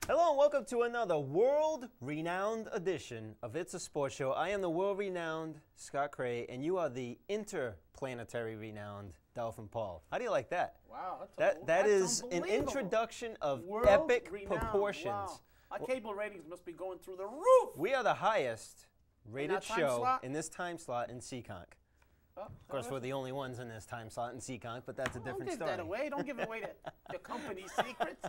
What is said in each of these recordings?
Hello and welcome to another world-renowned edition of It's a Sports Show. I am the world-renowned Scott Cray, and you are the interplanetary renowned Dolphin Paul. How do you like that? Wow, that is an introduction of epic proportions. Wow. Our cable ratings must be going through the roof. We are the highest rated show in this time slot in Seekonk. Of course, we're the only ones in this time slot in Seekonk, but that's a different story. Don't give that away. Don't give away the company's secrets.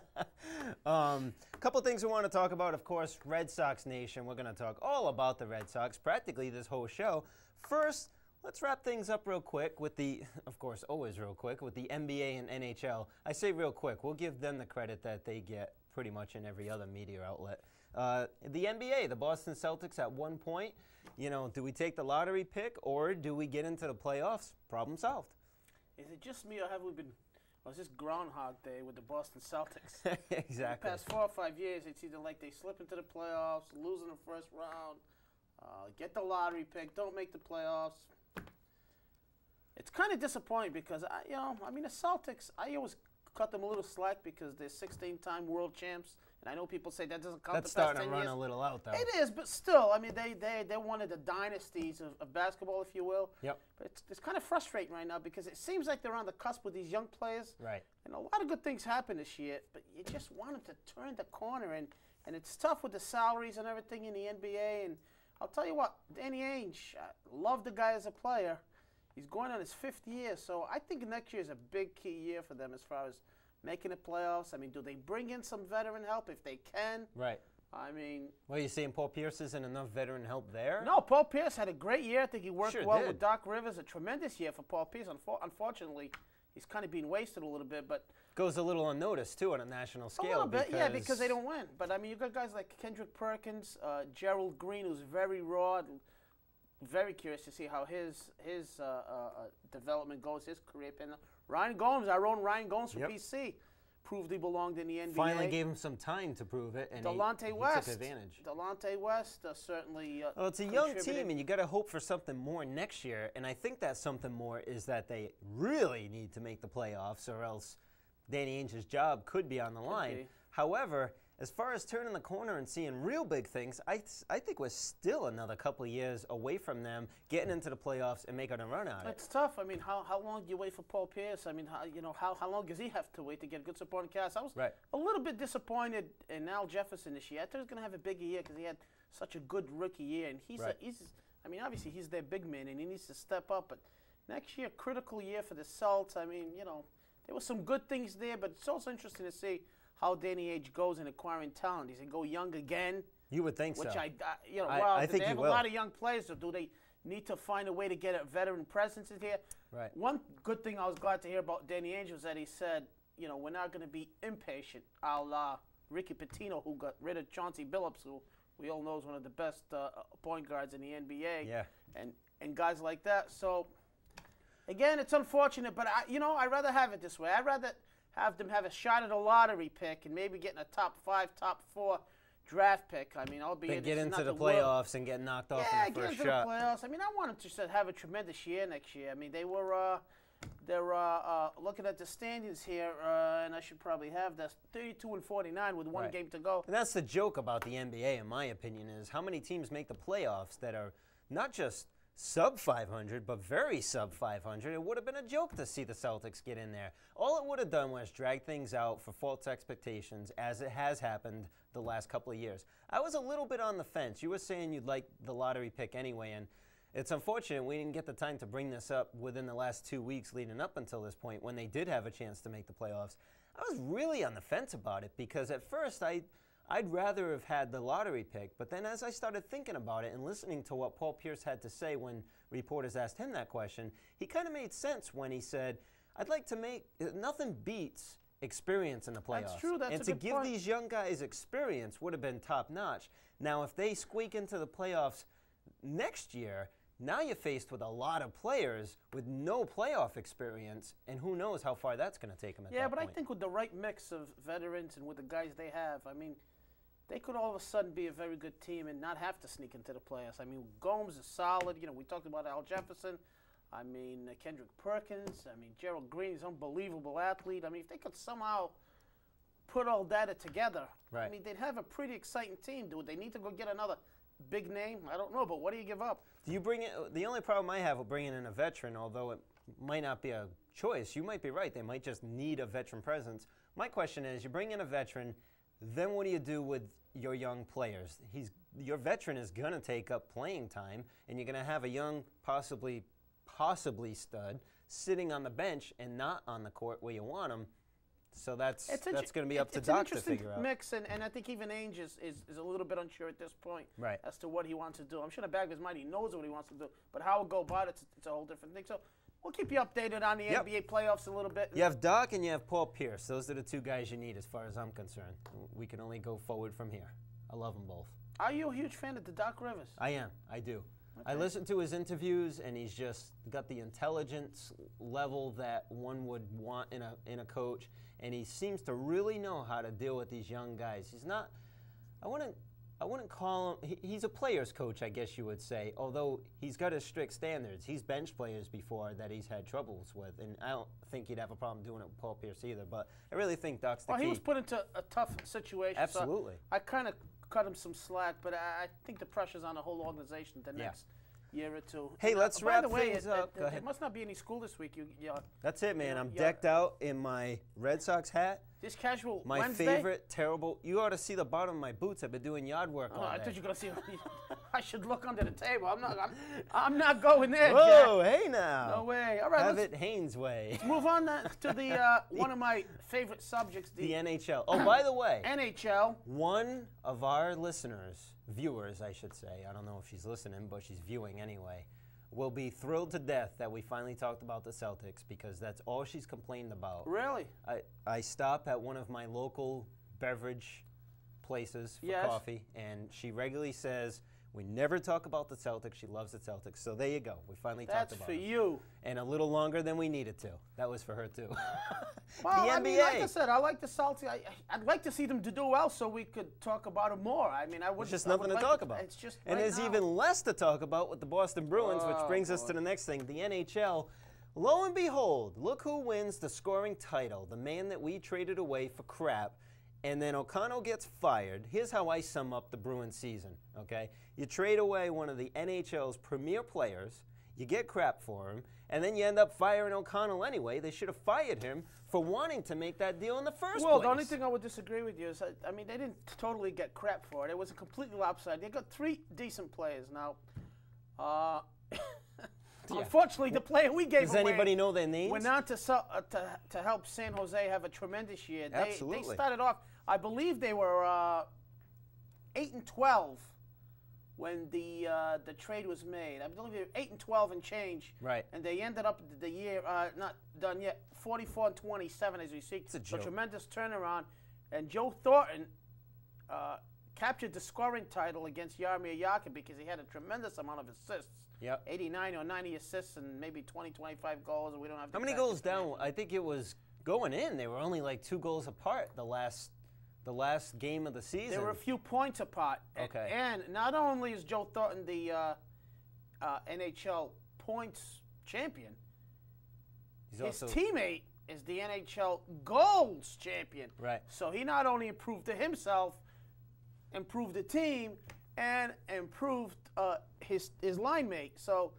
A couple things we want to talk about. Of course, Red Sox Nation. We're going to talk all about the Red Sox, practically this whole show. First, let's wrap things up real quick with the, of course, always real quick, with the NBA and NHL. I say real quick. We'll give them the credit that they get pretty much in every other media outlet. The NBA, the Boston Celtics at one point, do we take the lottery pick or do we get into the playoffs? Problem solved. Is it just me or have we been, or is this Groundhog Day with the Boston Celtics? Exactly. The past 4 or 5 years, it's either like they slip into the playoffs, lose in the first round, get the lottery pick, don't make the playoffs. It's kind of disappointing because, the Celtics, I always cut them a little slack because they're 16-time world champs, and I know people say that doesn't count. That's starting to run a little out, though. It is, but still, I mean, they're one of the dynasties of basketball, if you will. Yep. But it's kind of frustrating right now because it seems like they're on the cusp with these young players. Right. And a lot of good things happen this year, but you just want them to turn the corner, and it's tough with the salaries and everything in the NBA. And I'll tell you what, Danny Ainge, I love the guy as a player. He's going on his 5th year, so I think next year is a big key year for them as far as making the playoffs. I mean, do they bring in some veteran help if they can? Right. I mean... Well, you're saying Paul Pierce isn't enough veteran help there? No, Paul Pierce had a great year. I think he worked Sure well did. with Doc Rivers. A tremendous year for Paul Pierce. Unfortunately, he's kind of being wasted a little bit, but... Goes a little unnoticed, too, on a national scale. A little bit, yeah, because they don't win. But, I mean, you've got guys like Kendrick Perkins, Gerald Green, who's very raw. Very curious to see how his development goes, his career. And Ryan Gomes, our own Ryan Gomes from PC, proved he belonged in the NBA. Finally gave him some time to prove it, and Delonte he West took advantage. Delonte West certainly well, it's a young team, and you got to hope for something more next year. And I think that something more is that they really need to make the playoffs, or else Danny Ainge's job could be on the line. However, as far as turning the corner and seeing real big things, I think we're still another couple of years away from them getting into the playoffs and making a run at it. It's tough. I mean, how long do you wait for Paul Pierce? I mean, how long does he have to wait to get a good supporting cast? I was a little bit disappointed in Al Jefferson this year. I thought he was going to have a bigger year because he had such a good rookie year. And I mean, obviously he's their big man and he needs to step up. But next year, critical year for the Celts. I mean, there were some good things there, but it's also interesting to see how Danny Ainge goes in acquiring talent. He's going to go young again. You would think which so. I think they have a lot of young players, so do they need to find a way to get a veteran presence in here? Right. One good thing I was glad to hear about Danny Ainge was that he said, we're not going to be impatient, a la Ricky Pitino, who got rid of Chauncey Billups, who we all know is one of the best point guards in the NBA. Yeah. And guys like that. So, again, it's unfortunate, but I'd rather have it this way. I'd rather have them have a shot at a lottery pick and maybe getting a top 5, top 4 draft pick. I mean, albeit get into the playoffs and get knocked off in the first shot. Yeah, get into the playoffs. I mean, I want them to have a tremendous year next year. I mean, they're looking at the standings here, and I should probably have this 32-49 with one game to go. And that's the joke about the NBA, in my opinion, is how many teams make the playoffs that are not just sub 500, but very sub 500. It would have been a joke to see the Celtics get in there. All it would have done was drag things out for false expectations, as it has happened the last couple of years. I was a little bit on the fence. You were saying you'd like the lottery pick anyway, and it's unfortunate we didn't get the time to bring this up within the last 2 weeks leading up until this point when they did have a chance to make the playoffs. I was really on the fence about it because at first I'd rather have had the lottery pick, but then as I started thinking about it and listening to what Paul Pierce had to say when reporters asked him that question, he kind of made sense when he said, I'd like to make, nothing beats experience in the playoffs. That's true, that's and a to good give point. these young guys experience would have been top-notch. Now, if they squeak into the playoffs next year, now you're faced with a lot of players with no playoff experience, and who knows how far that's going to take them at that point. Yeah, but I think with the right mix of veterans and with the guys they have, I mean, they could all of a sudden be a very good team and not have to sneak into the playoffs. I mean, Gomes is solid. We talked about Al Jefferson. I mean, Kendrick Perkins. I mean, Gerald Green is an unbelievable athlete. I mean, if they could somehow put all data together, right. I mean, they'd have a pretty exciting team. Do they need to go get another big name? I don't know, but what do you give up? Do you bring it? The only problem I have with bringing in a veteran, although it might not be a choice, you might be right. They might just need a veteran presence. My question is, you bring in a veteran, then what do you do with your young players? Your veteran is going to take up playing time, and you're going to have a young, possibly stud sitting on the bench and not on the court where you want him. So that's going to be up to Doc to figure out. It's an interesting mix, and I think even Ainge is a little bit unsure at this point as to what he wants to do. I'm sure the back of his mind he knows what he wants to do, but how it go about it, it's a whole different thing. So we'll keep you updated on the NBA playoffs a little bit. You have Doc and you have Paul Pierce. Those are the two guys you need as far as I'm concerned. We can only go forward from here. I love them both. Are you a huge fan of the Doc Rivers? I am. I do. Okay. I listen to his interviews, and he's just got the intelligence level that one would want in a coach, and he seems to really know how to deal with these young guys. He's not. I wouldn't call him. He's a player's coach, I guess you would say. Although he's got his strict standards. He's benched players before that he's had troubles with, and I don't think he'd have a problem doing it with Paul Pierce either. But I really think Doc's the key. Well, he was put into a tough situation. Absolutely. So I kind of cut him some slack, but I think the pressure's on the whole organization the next year or two. Hey, let's wrap things up. Go ahead. There must not be any school this week. That's it, man. I'm decked out in my Red Sox hat. This casual my Wednesday? Favorite terrible. You ought to see the bottom of my boots. I've been doing yard work all day. I thought you were going to see. I should look under the table. I'm not going there. Whoa, Jack. Hey now. No way. All right, have it Haynes way. Let's move on to the one of my favorite subjects. The NHL. Oh, by the way. NHL. One of our listeners, viewers, I should say. I don't know if she's listening, but she's viewing anyway. Will be thrilled to death that we finally talked about the Celtics because that's all she's complained about. Really? I stop at one of my local beverage places for coffee, and she regularly says, we never talk about the Celtics. She loves the Celtics. So there you go. We finally talked about it. That's for you. And a little longer than we needed to. That was for her, too. Well, the NBA. I mean, like I said, I like the Celtics. I'd like to see them to do well so we could talk about it more. I mean, I would. There's just nothing to talk about. It's just and there's even less to talk about with the Boston Bruins, which brings us to the next thing, the NHL. Lo and behold, look who wins the scoring title, the man that we traded away for crap. And then O'Connell gets fired. Here's how I sum up the Bruins season, okay? You trade away one of the NHL's premier players, you get crap for him, and then you end up firing O'Connell anyway. They should have fired him for wanting to make that deal in the first place. Well, the only thing I would disagree with you is, I mean, they didn't totally get crap for it. It was a completely lopsided. They got 3 decent players now. Unfortunately, the player we gave away. Does anybody know their names? Went on to help San Jose have a tremendous year. Absolutely. They started off, I believe they were 8-12 when the trade was made. I believe they were 8-12 and change. Right. And they ended up the year not done yet, 44-27 as we see. It's a joke. So tremendous turnaround. And Joe Thornton captured the scoring title against Jaromir Jagr because he had a tremendous amount of assists. Yep. 89 or 90 assists and maybe 20, 25 goals. And we don't have. How many goals down? I think it was going in. They were only like 2 goals apart the last game of the season. They were a few points apart. Okay. And not only is Joe Thornton the NHL points champion, his teammate is the NHL goals champion. Right. So he not only improved to himself, improved the team, and improved his line mate. So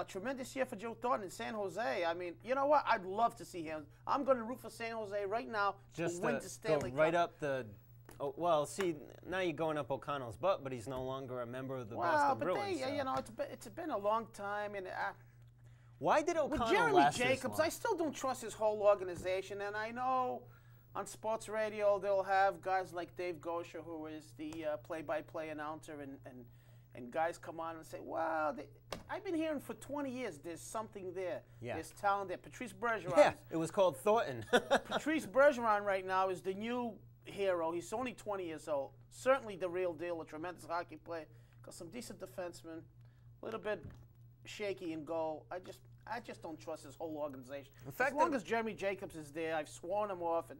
tremendous year for Joe Thornton in San Jose. I mean, you know what? I'd love to see him. I'm going to root for San Jose right now to win the Stanley Cup. Right up the. Oh, well, see, now you're going up O'Connell's butt, but he's no longer a member of the Boston Bruins. Well, but you know, it's been a long time, and why did O'Connell with Jeremy last Jacobs, this long? I still don't trust his whole organization, and I know on sports radio they'll have guys like Dave Gosher, who is the play-by-play announcer, and guys come on and say, well, I've been hearing for 20 years there's something there. Yeah. There's talent there. Patrice Bergeron. Yeah, it was called Thornton. Patrice Bergeron right now is the new hero. He's only 20 years old. Certainly the real deal, a tremendous hockey player. Got some decent defensemen, a little bit shaky in goal. I just don't trust his whole organization. In fact, as long as Jeremy Jacobs is there, I've sworn him off. And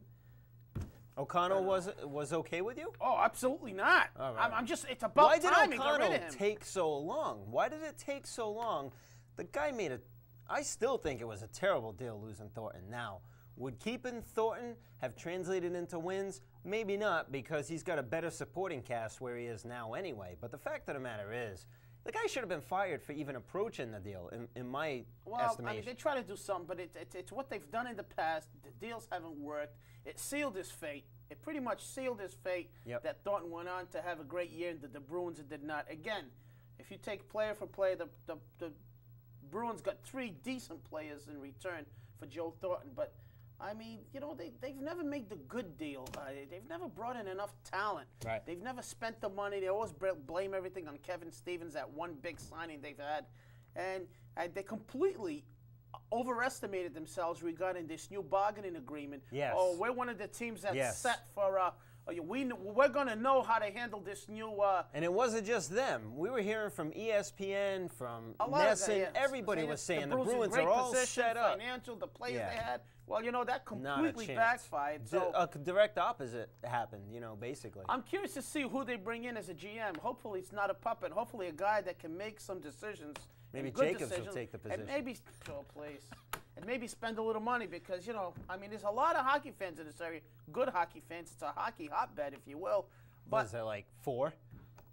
O'Connell was okay with you? Oh, absolutely not. All right. I'm just, it's about time he got rid of him. Why did O'Connell take so long? Why did it take so long? The guy I still think it was a terrible deal losing Thornton. Now, Would keeping Thornton have translated into wins? Maybe not, because he's got a better supporting cast where he is now anyway. But the fact of the matter is, the guy should have been fired for even approaching the deal, in my estimation. I mean, they try to do something, but it's what they've done in the past. The deals haven't worked. It sealed his fate. It pretty much sealed his fate that Thornton went on to have a great year, and the Bruins did not. Again, if you take player for player, the Bruins got 3 decent players in return for Joe Thornton. But, I mean, you know, they've never made the good deal. They've never brought in enough talent. Right. They've never spent the money. They always blame everything on Kevin Stevens, that one big signing they've had. And they completely overestimated themselves regarding this new bargaining agreement. Yes. Oh, we're one of the teams that's set for we're going to know how to handle this new. And it wasn't just them. We were hearing from ESPN, from Nesson. Everybody was saying the Bruins are all set up. Financial, the players they had. Well, you know, that completely backfired. So a direct opposite happened, you know, basically. I'm curious to see who they bring in as a GM. Hopefully it's not a puppet. Hopefully a guy that can make some decisions. Maybe Jacobs will take the position. And maybe, and maybe spend a little money because, you know, I mean, there's a lot of hockey fans in this area. Good hockey fans. It's a hockey hotbed, if you will. But what is there, like 4?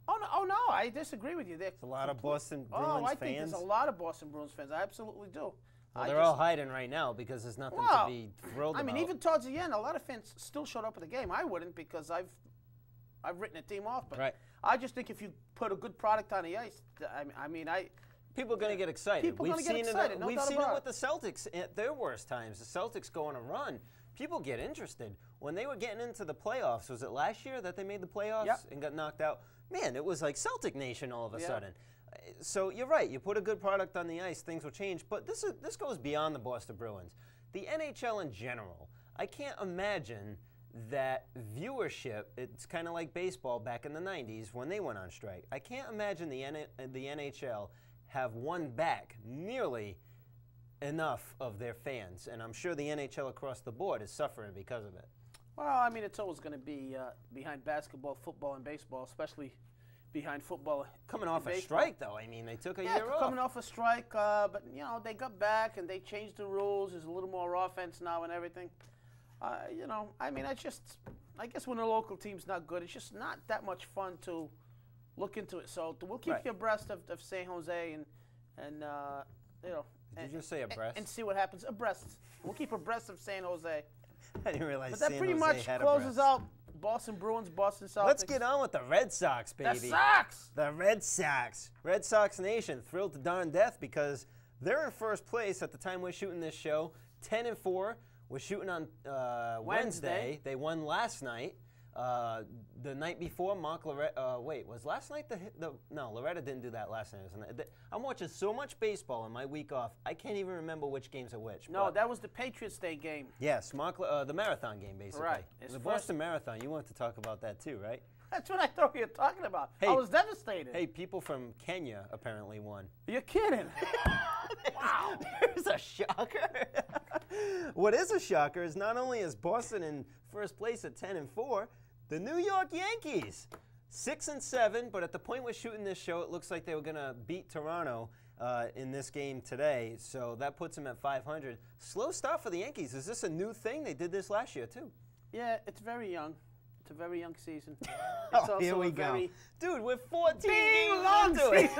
Oh no, I disagree with you. There's a lot of Boston Bruins fans. Oh, I think there's a lot of Boston Bruins fans. I absolutely do. Well, they're all hiding right now because there's nothing to be thrilled about. I mean, even towards the end, a lot of fans still showed up at the game. I wouldn't because I've written a team off. But I just think if you put a good product on the ice, people are going to get excited. We've seen it with the Celtics at their worst times. The Celtics go on a run. People get interested. When they were getting into the playoffs, was it last year that they made the playoffs and got knocked out? Man, it was like Celtic Nation all of a sudden. So you're right. You put a good product on the ice, things will change. But this goes beyond the Boston Bruins. The NHL in general, I can't imagine that viewership, it's kind of like baseball back in the 90s when they went on strike. I can't imagine the NHL have won back nearly enough of their fans. And I'm sure the NHL across the board is suffering because of it. Well, I mean, it's always going to be behind basketball, football, and baseball, especially behind football. Coming off a strike, though. I mean, they took a year off. Coming off a strike, but, you know, they got back and they changed the rules. There's a little more offense now and everything. You know, I mean, I guess when a local team's not good, it's just not that much fun to look into it. So we'll keep you abreast of San Jose and you know. Did you just say abreast? And see what happens. Abreast. We'll keep abreast of San Jose. I didn't realize But that pretty much closes out Boston Bruins, Boston Celtics. Let's get on with the Red Sox, baby. The Sox! The Red Sox. Red Sox Nation thrilled to darn death because they're in first place at the time we're shooting this show. 10-4. We're shooting on Wednesday. They won last night. The night before, Mark Loretta. Wait, was last night no, Loretta didn't do that last night. I'm watching so much baseball in my week off, I can't even remember which games are which. No, that was the Patriots Day game. Yes, the marathon game, basically. Right. The Boston Marathon, you wanted to talk about that too, right? That's what I thought you were talking about. Hey, I was devastated. Hey, people from Kenya apparently won. You're kidding. Wow. There's a shocker. What is a shocker is not only is Boston in first place at 10-4, the New York Yankees, 6-7, but at the point we're shooting this show, it looks like they were going to beat Toronto in this game today, so that puts them at 500. Slow start for the Yankees. Is this a new thing? They did this last year, too. Yeah, it's very young. It's a very young season. Here we go. Dude, we're 14 games into it.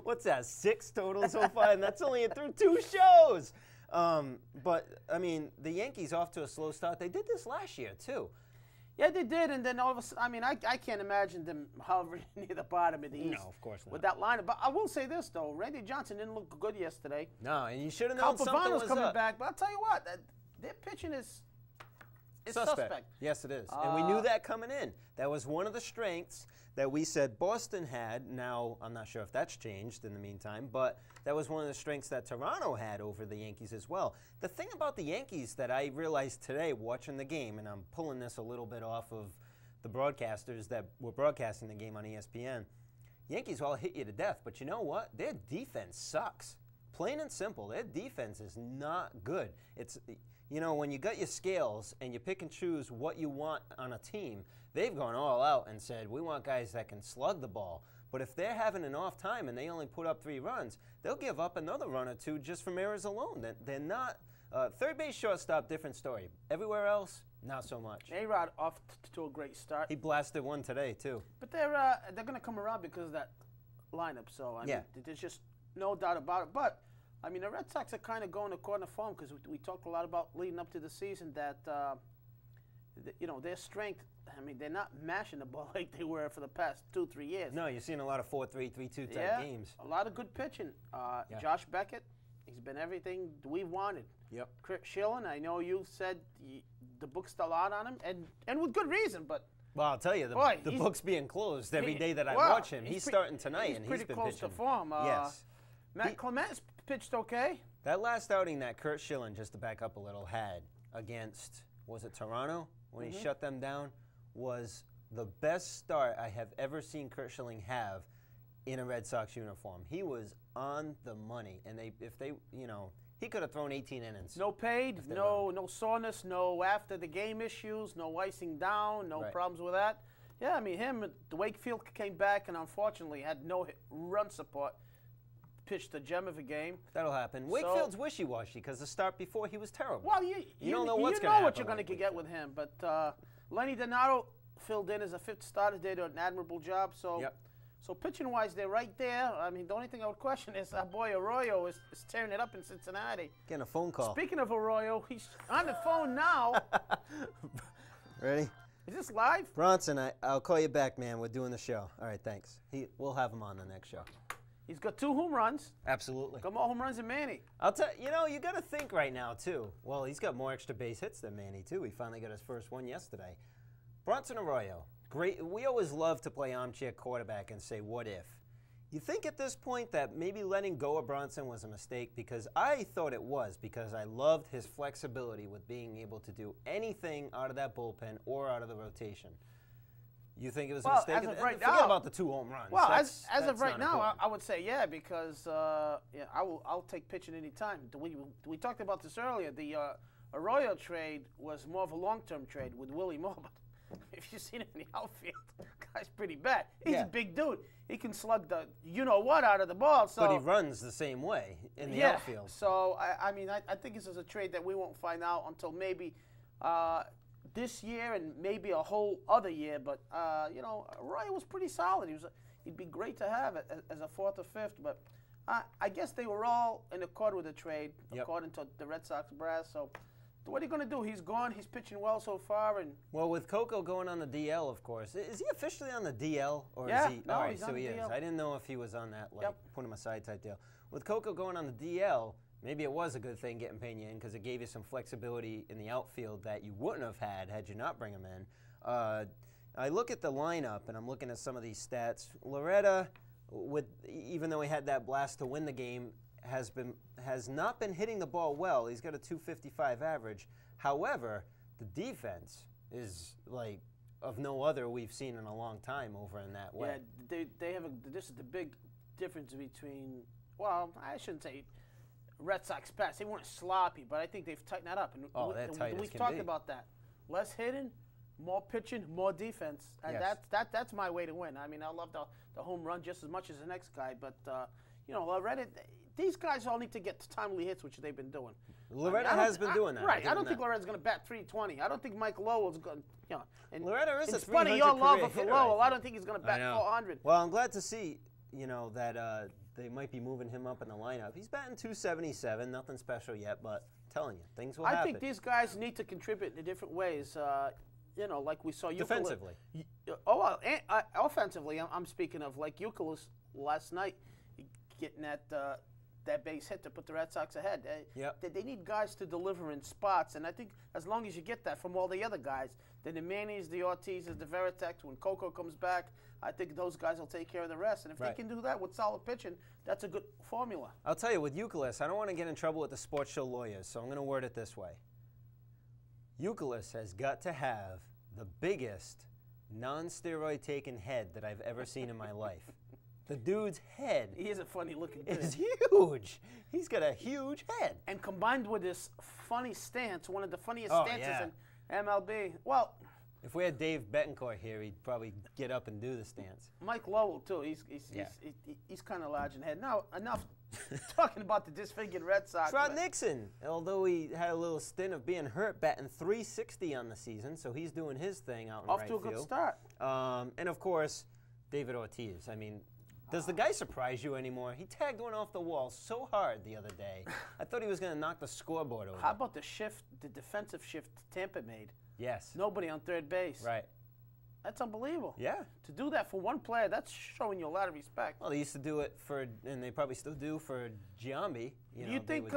What's that, 6 total so far? And that's only through 2 shows. But, I mean, the Yankees off to a slow start. They did this last year, too. Yeah, they did, and then all of a sudden, I mean, I can't imagine them hovering near the bottom of the East. No, of course not. With that lineup. But I will say this, though. Randy Johnson didn't look good yesterday. No, and you should have known something was coming up. back, but I'll tell you what, their pitching is suspect. Yes, it is. And we knew that coming in. That was one of the strengths that we said Boston had. Now, I'm not sure if that's changed in the meantime, but that was one of the strengths that Toronto had over the Yankees as well. The thing about the Yankees that I realized today watching the game, and I'm pulling this a little bit off of the broadcasters that were broadcasting the game on ESPN, Yankees all hit you to death, but you know what? Their defense sucks. Plain and simple, their defense is not good. It's, you know, when you got your scales and you pick and choose what you want on a team, they've gone all out and said, we want guys that can slug the ball. But if they're having an off time and they only put up 3 runs, they'll give up another run or 2 just from errors alone. They're not Third base, shortstop, different story. Everywhere else, not so much. A-Rod off to a great start. He blasted one today, too. But they're going to come around because of that lineup. So, I mean, there's just no doubt about it. But, I mean, the Red Sox are kind of going according to form because we talked a lot about leading up to the season that, you know, their strength, I mean, they're not mashing the ball like they were for the past 2-3 years. No, you're seeing a lot of 4-3, 3-2 type games. A lot of good pitching. Josh Beckett, he's been everything we wanted. Yep. Chris Schilling, I know you said the book's still out on him, and with good reason, but... Well, I'll tell you, the book's being closed every day that I watch him. He's starting tonight, and he's been pitching. He's pretty close to form. Yes. Matt Clement's pitched okay. That last outing that Kurt Schilling, just to back up a little, had against, was it Toronto? When he shut them down, was the best start I have ever seen Kurt Schilling have in a Red Sox uniform. He was on the money, and he could have thrown 18 innings. No paid, no soreness, no after the game issues, no icing down, no problems with that. Yeah, I mean, the Wakefield came back and unfortunately had no run support. Pitched the gem of a game. That'll happen. Wakefield's wishy-washy because the start before he was terrible. Well, you don't know what's going to happen. You know what you're going to get with him. But Lenny Donato filled in as a fifth starter. Did an admirable job. So, so pitching-wise, they're right there. I mean, the only thing I would question is our boy Arroyo is tearing it up in Cincinnati. Getting a phone call. Speaking of Arroyo, he's on the phone now. Ready? Is this live? Bronson, I'll call you back, man. We're doing the show. All right, thanks. We'll have him on the next show. He's got 2 home runs. Absolutely. Got more home runs than Manny. I'll tell you, you got to think right now, too. Well, he's got more extra base hits than Manny, too. He finally got his first one yesterday. Bronson Arroyo, great. We always love to play armchair quarterback and say, what if? You think at this point that maybe letting go of Bronson was a mistake? Because I thought it was, because I loved his flexibility with being able to do anything out of that bullpen or out of the rotation. You think it was a mistake? As of right Forget about the 2 home runs. Well, as of right now, I would say because I'll take pitching any time. We talked about this earlier. The Arroyo trade was more of a long-term trade with Willie Moore. But if you've seen him in the outfield, the guy's pretty bad. He's a big dude. He can slug the you-know-what out of the ball. So, but he runs the same way in the outfield. So, I mean, I think this is a trade that we won't find out until maybe this year and maybe a whole other year, but Arroyo was pretty solid. He'd be great to have as a 4th or 5th, but I guess they were all in accord with the trade, according to the Red Sox brass. So what are you going to do? He's gone. He's pitching well so far, and well, with Coco going on the DL, of course, is he officially on the DL or is he? No, all right, he's so on the he DL. is. I didn't know if he was on that put him aside type deal. With Coco going on the DL. Maybe it was a good thing getting Pena in because it gave you some flexibility in the outfield that you wouldn't have had you not bring him in. I look at the lineup, and I'm looking at some of these stats. Loretta, even though he had that blast to win the game, has not been hitting the ball well. He's got a .255 average. However, the defense is like of no other we've seen in a long time over in that way. Yeah, they have this is the big difference between, well, I shouldn't say Red Sox pass. They weren't sloppy, but I think they've tightened that up. And they're tight as can be. We've talked about that. Less hitting, more pitching, more defense. And that's my way to win. I mean, I love the home run just as much as the next guy, but Loretta, these guys all need to get timely hits, which they've been doing. Loretta has been doing that. Right. I don't think Loretta's going to bat .320. I don't think Mike Lowell's going to, And Loretta is a 300 funny your love career for hitter, Lowell. I don't think he's going to bat .400. Well, I'm glad to see, that they might be moving him up in the lineup. He's batting .277, nothing special yet, but I'm telling you, things will happen. I think these guys need to contribute in different ways. Like we saw defensively. Offensively, I'm speaking of like Euclid last night, getting that base hit to put the Red Sox ahead. They need guys to deliver in spots, and I think as long as you get that from all the other guys, then the Mannies, the Ortizes, the Veritek, when Coco comes back, I think those guys will take care of the rest. And if they can do that with solid pitching, that's a good formula. I'll tell you, with Euclid, I don't want to get in trouble with the sports show lawyers, so I'm going to word it this way. Euclid has got to have the biggest non-steroid taken head that I've ever seen in my life. The dude's head. He is a funny looking dude. It's huge. He's got a huge head. And combined with this funny stance, one of the funniest stances in MLB. Well, know. If we had Dave Betancourt here, he'd probably get up and do the stance. Mike Lowell too. He's kind of large in the head. Now enough talking about the disfigured Red Sox. Trot Nixon, although he had a little stint of being hurt, batting .360 on the season, so he's doing his thing out in right field. Off to a good start. And of course, David Ortiz. I mean, does the guy surprise you anymore? He tagged one off the wall so hard the other day. I thought he was going to knock the scoreboard over. How about the shift, the defensive shift Tampa made? Yes. Nobody on third base. Right. That's unbelievable. Yeah. To do that for one player, that's showing you a lot of respect. Well, they used to do it for, and they probably still do for Giambi. You think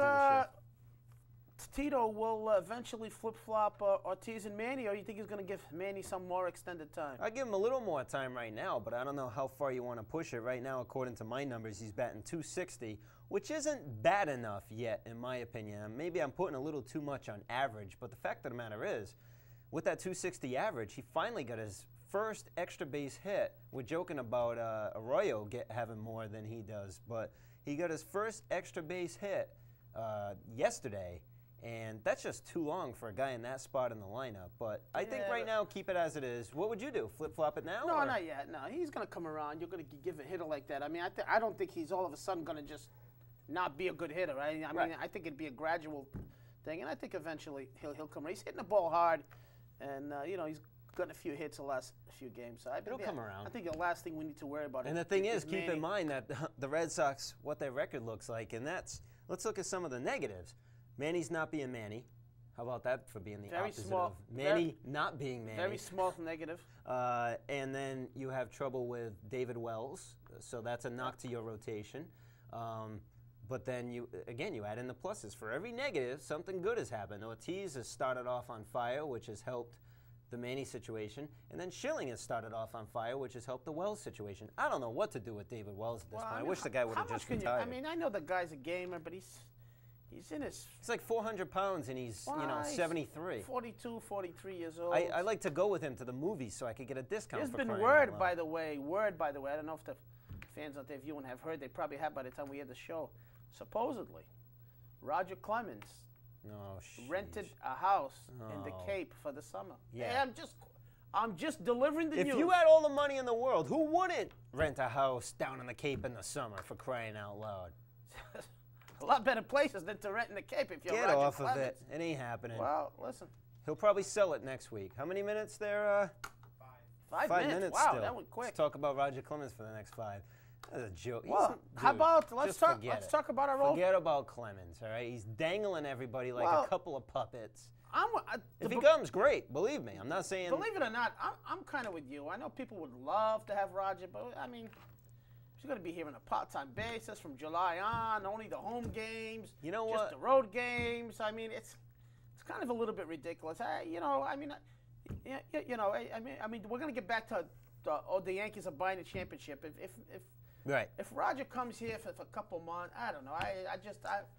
Tito will eventually flip-flop Ortiz and Manny, or you think he's going to give Manny some more extended time? I give him a little more time right now, but I don't know how far you want to push it. Right now, according to my numbers, he's batting .260, which isn't bad enough yet, in my opinion. Maybe I'm putting a little too much on average, but the fact of the matter is, with that .260 average, he finally got his first extra base hit. We're joking about Arroyo having more than he does, but he got his first extra base hit yesterday. And that's just too long for a guy in that spot in the lineup. But I think right now, keep it as it is. What would you do? Flip-flop it now? No, or? not yet. No, he's going to come around. You're going to give a hitter like that. I mean, I don't think he's all of a sudden going to just not be a good hitter. Right? I mean, I think it'd be a gradual thing. And I think eventually he'll come around. He's hitting the ball hard. And, you know, he's gotten a few hits the last few games. So It'll come around. I think the last thing we need to worry about and the thing is, keep in mind that the Red Sox, what their record looks like. And let's look at some of the negatives. Manny's not being Manny. How about that for being the opposite of Manny not being Manny? Very small negative. And then you have trouble with David Wells, so that's a knock to your rotation. But then you add in the pluses. For every negative, something good has happened. Ortiz has started off on fire, which has helped the Manny situation. And then Schilling has started off on fire, which has helped the Wells situation. I don't know what to do with David Wells at this point. I wish the guy would have just retired. I mean, I know the guy's a gamer, but he's in his... He's like 400 pounds, and he's, 73. 42, 43 years old. I like to go with him to the movies so I could get a discount. There's been word, by the way, I don't know if the fans out there viewing have heard. They probably have by the time we had the show. Supposedly, Roger Clemens rented a house in the Cape for the summer. Yeah. Hey, I'm just delivering the news. If you had all the money in the world, who wouldn't rent a house down in the Cape in the summer, for crying out loud? A lot better places than to rent in the Cape if you're Get Roger off Clemens. of it. It ain't happening. Well, listen. He'll probably sell it next week. How many minutes there? 5 minutes. Wow, still. that went quick. Let's talk about Roger Clemens for the next 5. That's a joke. Well, how about let's talk about our old... Forget about Clemens, all right? He's dangling everybody like a couple of puppets. If he comes, great. Believe me. I'm not saying... Believe it or not, I'm kind of with you. I know people would love to have Roger, but, I mean... She's going to be here on a part-time basis from July on, only the home games. You know just the road games. I mean, it's kind of a little bit ridiculous. I mean, we're going to get back to the Yankees are buying the championship. If Roger comes here for a couple months, I don't know.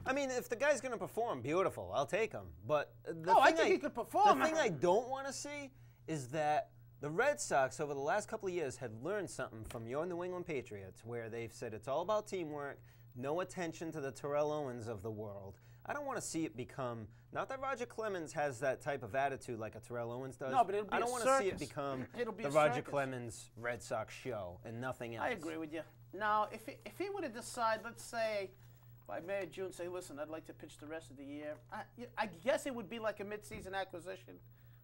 I mean, if the guy's going to perform, beautiful. I'll take him. But I think he could perform. The thing I don't want to see is that the Red Sox, over the last couple of years, had learned something from your New England Patriots, where they've said it's all about teamwork, no attention to the Terrell Owens of the world. I don't want to see it become, not that Roger Clemens has that type of attitude like a Terrell Owens does. No, but it'll be I don't want to see it become the Roger Clemens Red Sox show and nothing else. I agree with you. Now, if he were to decide, let's say, by May or June, say, listen, I'd like to pitch the rest of the year, I guess it would be like a mid-season acquisition.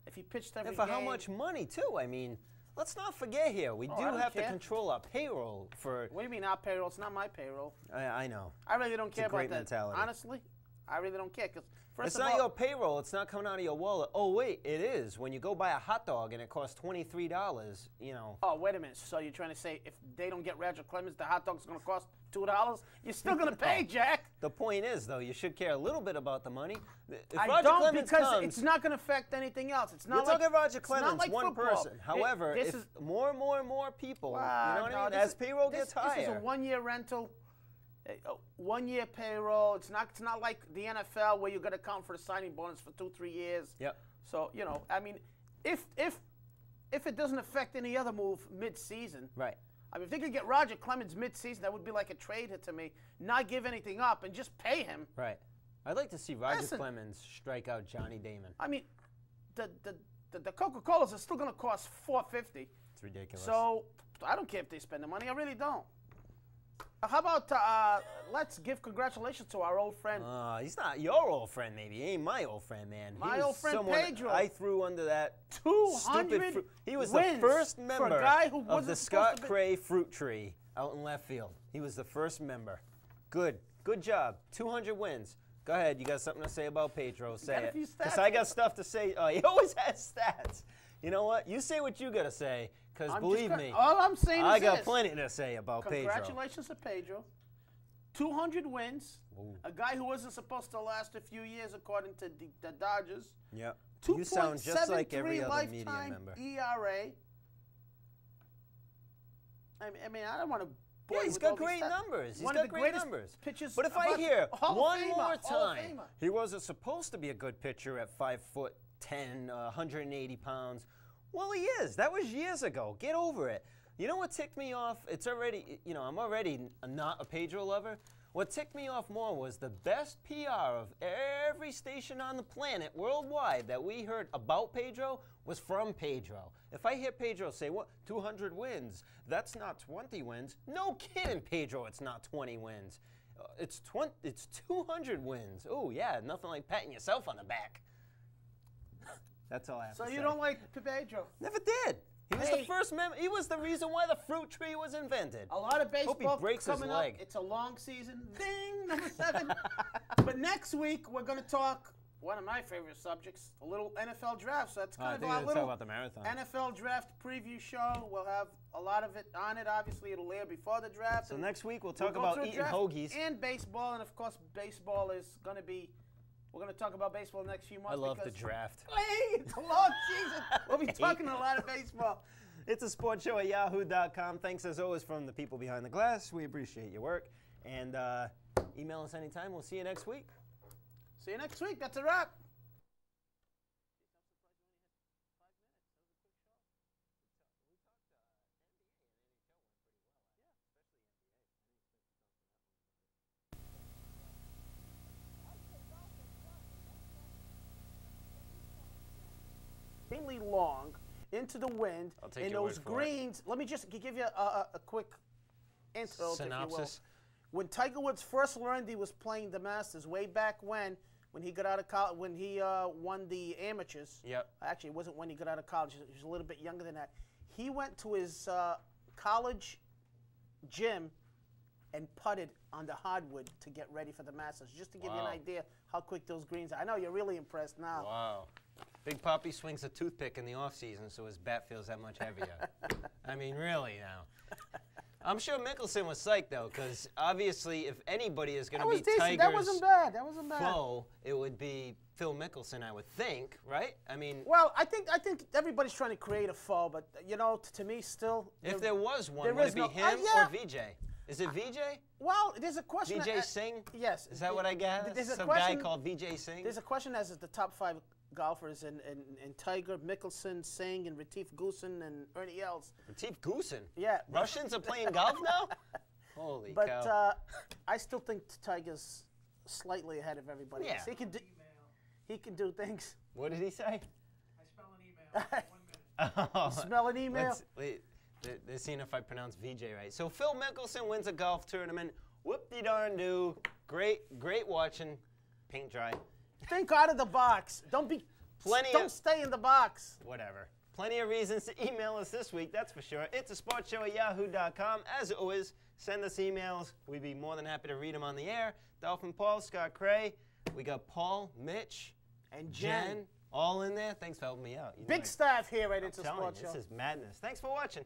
If he pitched every game. And for how much money, too? I mean, let's not forget here, we do have to control our payroll for... What do you mean our payroll? It's not my payroll. I know. I really don't care about that. Mentality. Honestly, I really don't care. Because it's not your payroll. It's not coming out of your wallet. Oh, wait, it is. When you go buy a hot dog and it costs $23, you know. Oh, wait a minute. So you're trying to say if they don't get Roger Clemens, the hot dog's going to cost $2? You're still going to pay, Jack. The point is, though, you should care a little bit about the money. If I Roger don't Clemens because comes, it's not going to affect anything else. It's not you're talking Roger Clemens, like one football. person. However, if more and more people, you know what I mean? As payroll gets higher. This is a one-year rental. 1 year payroll. It's not like the NFL where you got to count for the signing bonus for 2-3 years. Yep. So I mean, if it doesn't affect any other move mid-season, right? I mean, if they could get Roger Clemens mid-season, that would be like a trade hit to me. Not give anything up and just pay him. Right. I'd like to see Roger Clemens strike out Johnny Damon. I mean, the the Coca-Colas are still going to cost $4.50. It's ridiculous. So I don't care if they spend the money. I really don't. How about let's give congratulations to our old friend. He's not your old friend, maybe. He ain't my old friend, man. My old friend Pedro. I threw under that 200 stupid He was wins the first member for a guy who of the wasn't supposed Scott to be. Cray fruit tree out in left field. He was the first member. Good job. 200 wins. Go ahead. You got something to say about Pedro? Say it. Because I got stuff to say. Oh, he always has stats. You know what? You say what you got to say. Because believe me, all I'm saying I is got plenty to say about Pedro. Congratulations to Pedro. 200 wins. Ooh. A guy who wasn't supposed to last a few years, according to the Dodgers. Yep. 2.73 You sound just like every other media member. ERA. I mean, I don't want to. Yeah, he's got great numbers. He's got great numbers. Pitches. But if I hear one more Hall of time, Famer. he wasn't supposed to be a good pitcher at 5'10", 180 pounds. Well, he is. That was years ago. Get over it. You know what ticked me off? It's already, I'm already not a Pedro lover. What ticked me off more was the best PR of every station on the planet worldwide that we heard about Pedro was from Pedro. If I hear Pedro say, what, 200 wins, that's not 20 wins. No kidding, Pedro, it's not 20 wins. It's 200 wins. Oh, yeah, nothing like patting yourself on the back. That's all I have to say. So you don't like Pedro? Never did. He was the first member. He was the reason why the fruit tree was invented. A lot of baseball Hope he breaks his coming leg. up. It's a long season. Ding, number 7. But next week we're going to talk one of my favorite subjects, a little NFL draft. So that's kind of our little talk about the marathon. NFL draft preview show. We'll have a lot of it on it. Obviously, it'll air before the draft. So next week we'll talk about eating hoagies and baseball, and of course, baseball is going to be. We're going to talk about baseball the next few months. I love the draft. Hey, it's a long season. We'll be talking a lot of baseball. It's a sports show at yahoo.com. Thanks as always from the people behind the glass. We appreciate your work. And email us anytime. We'll see you next week. See you next week. That's a wrap. Extremely long into the wind in those greens. Let me just give you a quick intro, synopsis. If you will. When Tiger Woods first learned he was playing the Masters way back when he got out of college, when he won the amateurs. Yep. Actually, it wasn't when he got out of college. He was a little bit younger than that. He went to his college gym and putted on the hardwood to get ready for the Masters, just to give you an idea how quick those greens are. I know you're really impressed now. Wow. Big Papi swings a toothpick in the off-season, so his bat feels that much heavier. I mean, really now. I'm sure Mickelson was psyched, though, because obviously if anybody is going to be Tiger's that wasn't bad. That wasn't bad. foe, it would be Phil Mickelson, I would think, right? I mean... Well, I think everybody's trying to create a foe, but, to me, still... If there was one, would it be him or VJ? Is it VJ? Well, there's a question... VJ Singh? Yes. Is that what I got? There's Some guy called VJ Singh? There's a question as the top 5 golfers in Tiger, Mickelson, Singh, and Retief Goosen, and Ernie Els. Retief Goosen? Yeah. Russians are playing golf now? Holy cow. But I still think Tiger's slightly ahead of everybody else. Yeah. He can do things. What did he say? I spell an email. 1 minute. You smell an email? They're seeing if I pronounce VJ right. So Phil Mickelson wins a golf tournament. Whoop-de-darn-do. Great watching. Paint dry. Think out of the box. Don't stay in the box. Whatever. Plenty of reasons to email us this week, that's for sure. It's a sports show at yahoo.com. As always, send us emails. We'd be more than happy to read them on the air. Dolphin Paul, Scott Cray. We got Paul, Mitch, and Jen. All in there. Thanks for helping me out. Big staff here at It's a Sports Show. This is madness. Thanks for watching.